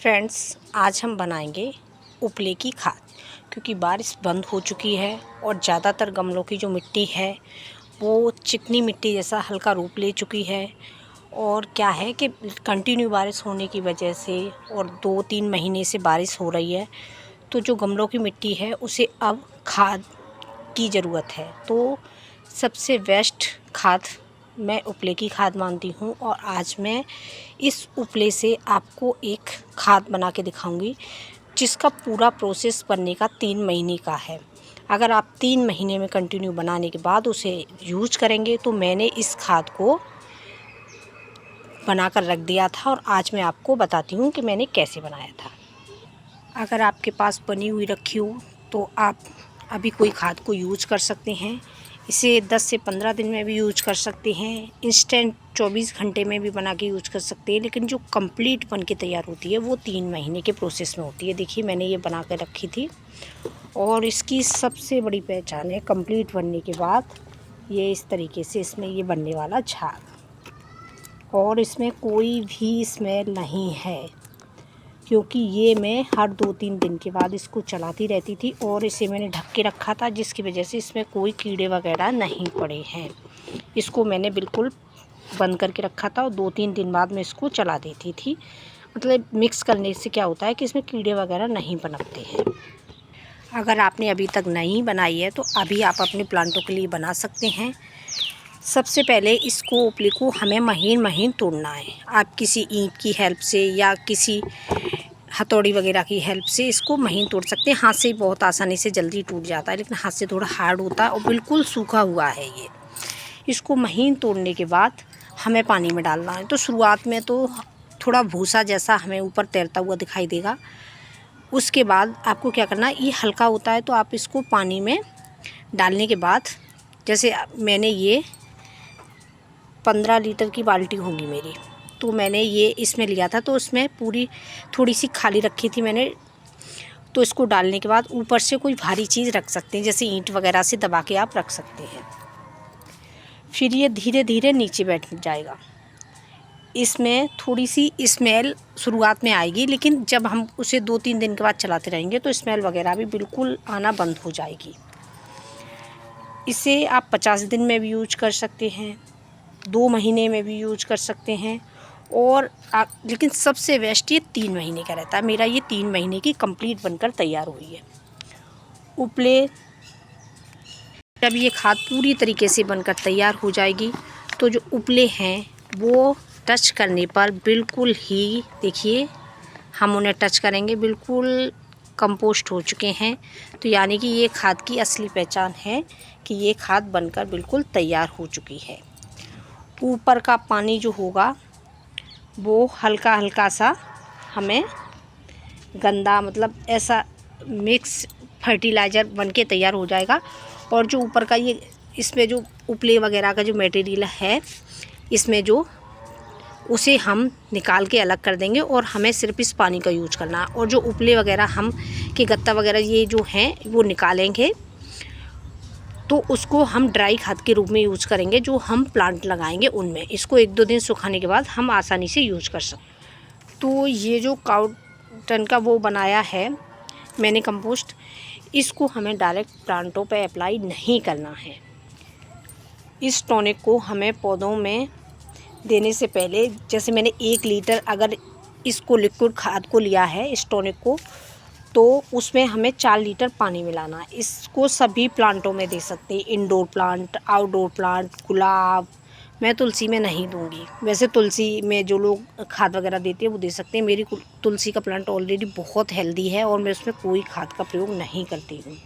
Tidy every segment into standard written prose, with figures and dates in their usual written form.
Friends, आज हम बनाएंगे उपले की खाद। क्योंकि बारिश बंद हो चुकी है और ज़्यादातर गमलों की जो मिट्टी है वो चिकनी मिट्टी जैसा हल्का रूप ले चुकी है। और क्या है कि कंटिन्यू बारिश होने की वजह से और 2-3 महीने से बारिश हो रही है, तो जो गमलों की मिट्टी है उसे अब खाद की ज़रूरत है। तो सबसे बेस्ट खाद मैं उपले की खाद मानती हूँ और आज मैं इस उपले से आपको एक खाद बना के दिखाऊंगी जिसका पूरा प्रोसेस बनने का 3 महीने का है। अगर आप 3 महीने में कंटिन्यू बनाने के बाद उसे यूज करेंगे तो मैंने इस खाद को बनाकर रख दिया था और आज मैं आपको बताती हूँ कि मैंने कैसे बनाया था। अगर आपके पास बनी हुई रखी हो तो आप अभी कोई खाद को यूज कर सकते हैं। इसे 10 से 15 दिन में भी यूज कर सकते हैं। इंस्टेंट 24 घंटे में भी बना के यूज कर सकते हैं। लेकिन जो कंप्लीट बन के तैयार होती है वो 3 महीने के प्रोसेस में होती है। देखिए, मैंने ये बना कर रखी थी और इसकी सबसे बड़ी पहचान है कंप्लीट बनने के बाद ये इस तरीके से इसमें ये बनने वाला झाग। और इसमें कोई भी स्मेल नहीं है क्योंकि ये मैं हर 2-3 दिन के बाद इसको चलाती रहती थी और इसे मैंने ढक के रखा था, जिसकी वजह से इसमें कोई कीड़े वगैरह नहीं पड़े हैं। इसको मैंने बिल्कुल बंद करके रखा था और 2-3 दिन बाद मैं इसको चला देती थी। मतलब मिक्स करने से क्या होता है कि इसमें कीड़े वगैरह नहीं पनपते हैं। अगर आपने अभी तक नहीं बनाई है तो अभी आप अपने प्लांटों के लिए बना सकते हैं। सबसे पहले इसको उपले को हमें महीन महीन तोड़ना है। आप किसी ईंट की हेल्प से या किसी हथौड़ी वगैरह की हेल्प से इसको महीन तोड़ सकते हैं। हाथ से बहुत आसानी से जल्दी टूट जाता है, लेकिन हाथ से थोड़ा हार्ड होता है और बिल्कुल सूखा हुआ है ये। इसको महीन तोड़ने के बाद हमें पानी में डालना है। तो शुरुआत में तो थोड़ा भूसा जैसा हमें ऊपर तैरता हुआ दिखाई देगा। उसके बाद आपको क्या करना है, ये हल्का होता है तो आप इसको पानी में डालने के बाद, जैसे मैंने ये 15 लीटर की बाल्टी होगी मेरी, तो मैंने ये इसमें लिया था तो उसमें पूरी थोड़ी सी खाली रखी थी मैंने। तो इसको डालने के बाद ऊपर से कोई भारी चीज़ रख सकते हैं, जैसे ईंट वगैरह से दबा के आप रख सकते हैं। फिर ये धीरे धीरे नीचे बैठ जाएगा। इसमें थोड़ी सी स्मेल शुरुआत में आएगी, लेकिन जब हम उसे 2-3 दिन के बाद चलाते रहेंगे तो स्मेल वगैरह भी बिल्कुल आना बंद हो जाएगी। इसे आप 50 दिन में भी यूज कर सकते हैं, 2 महीने में भी यूज कर सकते हैं और लेकिन सबसे बेस्ट ये 3 महीने का रहता है। मेरा ये 3 महीने की कंप्लीट बनकर तैयार हुई है उपले। जब ये खाद पूरी तरीके से बनकर तैयार हो जाएगी तो जो उपले हैं वो टच करने पर बिल्कुल ही, देखिए हम उन्हें टच करेंगे, बिल्कुल कंपोस्ट हो चुके हैं। तो यानी कि ये खाद की असली पहचान है कि ये खाद बनकर बिल्कुल तैयार हो चुकी है। ऊपर का पानी जो होगा वो हल्का हल्का सा हमें गंदा, मतलब ऐसा मिक्स फर्टिलाइज़र बनके तैयार हो जाएगा। और जो ऊपर का ये इसमें जो उपले वगैरह का जो मटेरियल है इसमें जो, उसे हम निकाल के अलग कर देंगे और हमें सिर्फ इस पानी का यूज करना है। और जो उपले वगैरह हम के गत्ता वगैरह ये जो हैं वो निकालेंगे तो उसको हम ड्राई खाद के रूप में यूज़ करेंगे, जो हम प्लांट लगाएंगे उनमें। इसको 1-2 दिन सुखाने के बाद हम आसानी से यूज कर सकते। तो ये जो काउटन का वो बनाया है मैंने कंपोस्ट, इसको हमें डायरेक्ट प्लांटों पे अप्लाई नहीं करना है। इस टॉनिक को हमें पौधों में देने से पहले, जैसे मैंने 1 लीटर अगर इसको लिक्विड खाद को लिया है इस टॉनिक को, तो उसमें हमें 4 लीटर पानी मिलाना है। इसको सभी प्लांटों में दे सकते हैं, इंडोर प्लांट, आउटडोर प्लांट, गुलाब। मैं तुलसी में नहीं दूंगी, वैसे तुलसी में जो लोग खाद वगैरह देते हैं वो दे सकते हैं। मेरी तुलसी का प्लांट ऑलरेडी बहुत हेल्दी है और मैं उसमें कोई खाद का प्रयोग नहीं करती हूँ।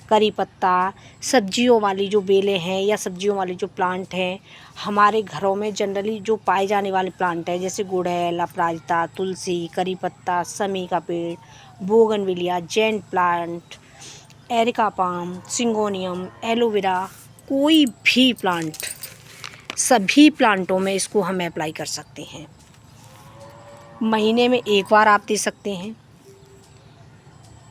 करी पत्ता, सब्जियों वाली जो बेलें हैं या सब्जियों वाले जो प्लांट हैं, हमारे घरों में जनरली जो पाए जाने वाले प्लांट हैं, जैसे गुड़हल, अपराजिता, तुलसी, करी पत्ता, समी का पेड़, बोगनविलिया, जेंट plant, areca palm, syngonium, aloe vera, कोई भी प्लांट, सभी प्लांटों में इसको हम अप्लाई कर सकते हैं। महीने में 1 बार आप दे सकते हैं।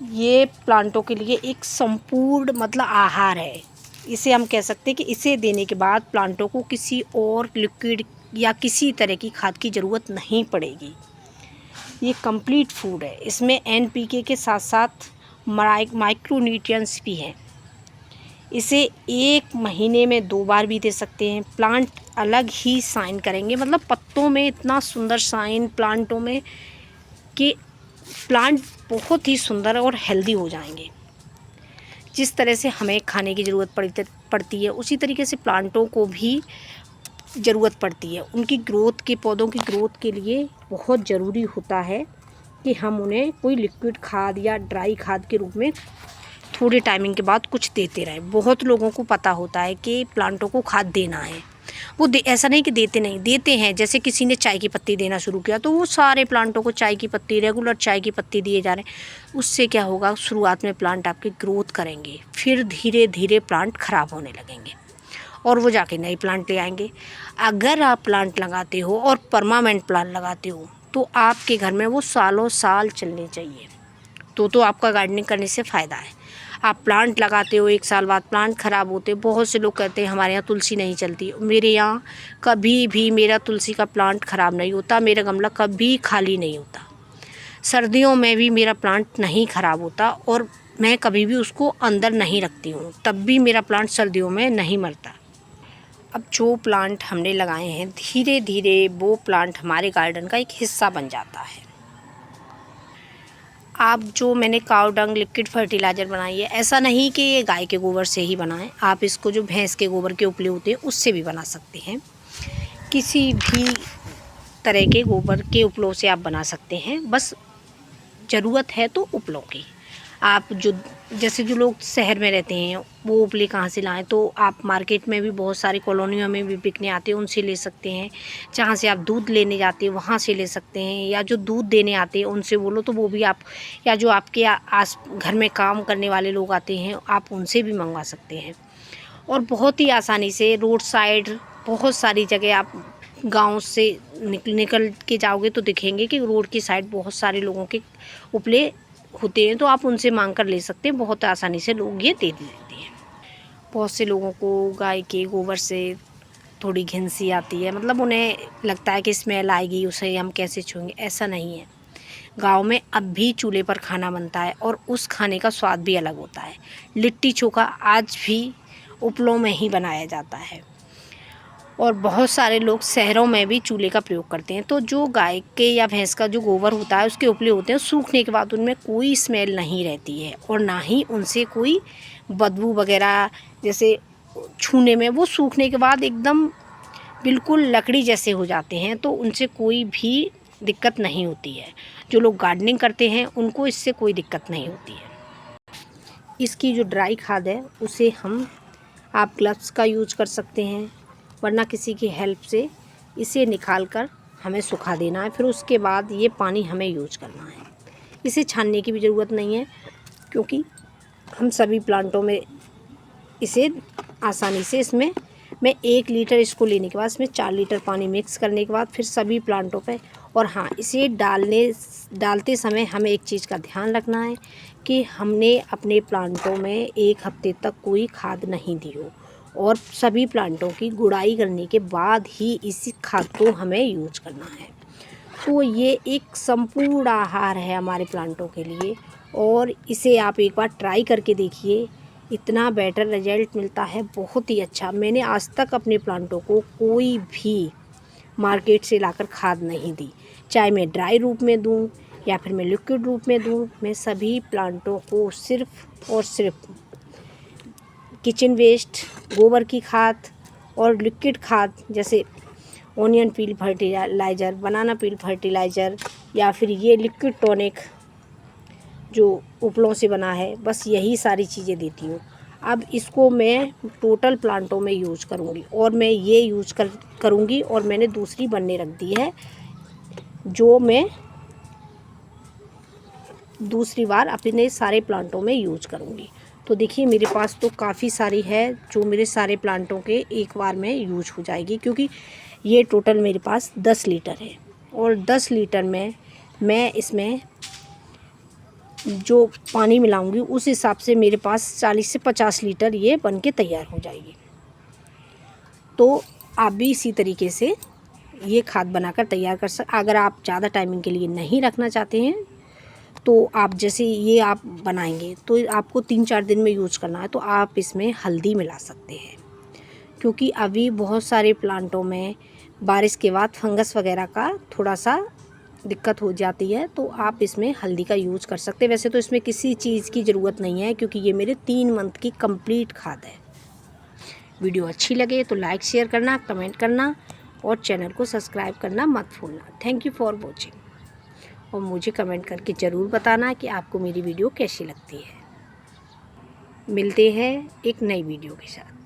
ये प्लांटों के लिए एक संपूर्ण मतलब आहार है। इसे हम कह सकते हैं कि इसे देने के बाद प्लांटों को किसी और लिक्विड या किसी तरह की खाद की ज़रूरत नहीं पड़ेगी। ये कंप्लीट फूड है। इसमें NPK के साथ साथ माइक्रो न्यूट्रिएंट्स भी हैं। इसे 1 महीने में 2 बार भी दे सकते हैं। प्लांट अलग ही शाइन करेंगे, मतलब पत्तों में इतना सुंदर शाइन प्लांटों में कि प्लांट बहुत ही सुंदर और हेल्दी हो जाएंगे। जिस तरह से हमें खाने की ज़रूरत पड़ती है उसी तरीके से प्लांटों को भी ज़रूरत पड़ती है। उनकी ग्रोथ के, पौधों की ग्रोथ के लिए बहुत ज़रूरी होता है कि हम उन्हें कोई लिक्विड खाद या ड्राई खाद के रूप में थोड़े टाइमिंग के बाद कुछ देते रहें। बहुत लोगों को पता होता है कि प्लांटों को खाद देना है, वो ऐसा नहीं कि देते नहीं, देते हैं। जैसे किसी ने चाय की पत्ती देना शुरू किया तो वो सारे प्लांटों को चाय की पत्ती, रेगुलर चाय की पत्ती दिए जा रहे हैं। उससे क्या होगा, शुरुआत में प्लांट आपके ग्रोथ करेंगे, फिर धीरे धीरे प्लांट ख़राब होने लगेंगे और वो जाके नए प्लांट ले आएंगे। अगर आप प्लांट लगाते हो और परमानेंट प्लांट लगाते हो तो आपके घर में वो सालों साल चलने चाहिए। तो आपका गार्डनिंग करने से फ़ायदा है। आप प्लांट लगाते हो, 1 साल बाद प्लांट ख़राब होते, बहुत से लोग कहते हैं हमारे यहाँ तुलसी नहीं चलती। मेरे यहाँ कभी भी मेरा तुलसी का प्लांट ख़राब नहीं होता, मेरा गमला कभी खाली नहीं होता। सर्दियों में भी मेरा प्लांट नहीं ख़राब होता और मैं कभी भी उसको अंदर नहीं रखती हूँ, तब भी मेरा प्लांट सर्दियों में नहीं मरता। अब जो प्लांट हमने लगाए हैं, धीरे धीरे वो प्लांट हमारे गार्डन का एक हिस्सा बन जाता है। आप जो मैंने काऊ डंग लिक्विड फर्टिलाइज़र बनाई है, ऐसा नहीं कि ये गाय के गोबर से ही बनाएं। आप इसको जो भैंस के गोबर के उपले होते हैं उससे भी बना सकते हैं। किसी भी तरह के गोबर के उपलों से आप बना सकते हैं, बस ज़रूरत है तो उपलों की। आप जैसे जो लोग शहर में रहते हैं वो उपले कहाँ से लाएं, तो आप मार्केट में भी बहुत सारी कॉलोनियों में भी बिकने आते हैं, उनसे ले सकते हैं। जहाँ से आप दूध लेने जाते हैं वहाँ से ले सकते हैं, या जो दूध देने आते हैं उनसे बोलो तो वो भी आप, या जो आपके आस घर में काम करने वाले लोग आते हैं आप उनसे भी मंगवा सकते हैं। और बहुत ही आसानी से रोड साइड बहुत सारी जगह आप गाँव से निकल के जाओगे तो दिखेंगे कि रोड की साइड बहुत सारे लोगों के उपले होते हैं, तो आप उनसे मांग कर ले सकते हैं। बहुत आसानी से लोग ये दे देते हैं। बहुत से लोगों को गाय के गोबर से थोड़ी घिन सी आती है, मतलब उन्हें लगता है कि स्मेल आएगी, उसे हम कैसे छूएंगे। ऐसा नहीं है। गाँव में अब भी चूल्हे पर खाना बनता है और उस खाने का स्वाद भी अलग होता है। लिट्टी चोखा आज भी उपलों में ही बनाया जाता है और बहुत सारे लोग शहरों में भी चूल्हे का प्रयोग करते हैं। तो जो गाय के या भैंस का जो गोबर होता है उसके उपले होते हैं, सूखने के बाद उनमें कोई स्मेल नहीं रहती है और ना ही उनसे कोई बदबू वगैरह, जैसे छूने में वो सूखने के बाद एकदम बिल्कुल लकड़ी जैसे हो जाते हैं, तो उनसे कोई भी दिक्कत नहीं होती है। जो लोग गार्डनिंग करते हैं उनको इससे कोई दिक्कत नहीं होती है। इसकी जो ड्राई खाद है उसे आप ग्लव्स का यूज कर सकते हैं, वरना किसी की हेल्प से इसे निकाल कर हमें सुखा देना है। फिर उसके बाद ये पानी हमें यूज करना है। इसे छानने की भी ज़रूरत नहीं है, क्योंकि हम सभी प्लांटों में इसे आसानी से, इसमें मैं 1 लीटर इसको लेने के बाद इसमें 4 लीटर पानी मिक्स करने के बाद फिर सभी प्लांटों पे। और हाँ, इसे डालते समय हमें एक चीज़ का ध्यान रखना है कि हमने अपने प्लांटों में 1 हफ्ते तक कोई खाद नहीं दी हो, और सभी प्लांटों की गुड़ाई करने के बाद ही इस खाद को हमें यूज करना है। तो ये एक संपूर्ण आहार है हमारे प्लांटों के लिए, और इसे आप एक बार ट्राई करके देखिए। इतना बेटर रिजल्ट मिलता है, बहुत ही अच्छा। मैंने आज तक अपने प्लांटों को कोई भी मार्केट से लाकर खाद नहीं दी, चाहे मैं ड्राई रूप में दूं या फिर मैं लिक्विड रूप में दूं। मैं सभी प्लांटों को सिर्फ़ और सिर्फ किचन वेस्ट, गोबर की खाद और लिक्विड खाद, जैसे ऑनियन पील फर्टिलाइज़र, बनाना पील फर्टिलाइज़र, या फिर ये लिक्विड टॉनिक जो उपलों से बना है, बस यही सारी चीज़ें देती हूँ। अब इसको मैं टोटल प्लांटों में यूज करूँगी, और मैं ये यूज करूँगी, और मैंने दूसरी बनने रख दी है जो मैं दूसरी बार अपने सारे प्लांटों में यूज करूँगी। तो देखिए मेरे पास तो काफ़ी सारी है जो मेरे सारे प्लांटों के एक बार में यूज हो जाएगी, क्योंकि ये टोटल मेरे पास 10 लीटर है, और 10 लीटर में मैं इसमें जो पानी मिलाऊंगी उस हिसाब से मेरे पास 40 से 50 लीटर ये बन के तैयार हो जाएगी। तो आप भी इसी तरीके से ये खाद बनाकर तैयार अगर आप ज़्यादा टाइमिंग के लिए नहीं रखना चाहते हैं तो आप जैसे ये आप बनाएंगे तो आपको 3-4 दिन में यूज़ करना है, तो आप इसमें हल्दी मिला सकते हैं, क्योंकि अभी बहुत सारे प्लांटों में बारिश के बाद फंगस वगैरह का थोड़ा सा दिक्कत हो जाती है, तो आप इसमें हल्दी का यूज़ कर सकते हैं। वैसे तो इसमें किसी चीज़ की ज़रूरत नहीं है, क्योंकि ये मेरे 3 मंथ की कंप्लीट खाद है। वीडियो अच्छी लगे तो लाइक शेयर करना, कमेंट करना और चैनल को सब्सक्राइब करना मत भूलना। Thank you for watching. और मुझे कमेंट करके ज़रूर बताना कि आपको मेरी वीडियो कैसी लगती है। मिलते हैं एक नई वीडियो के साथ।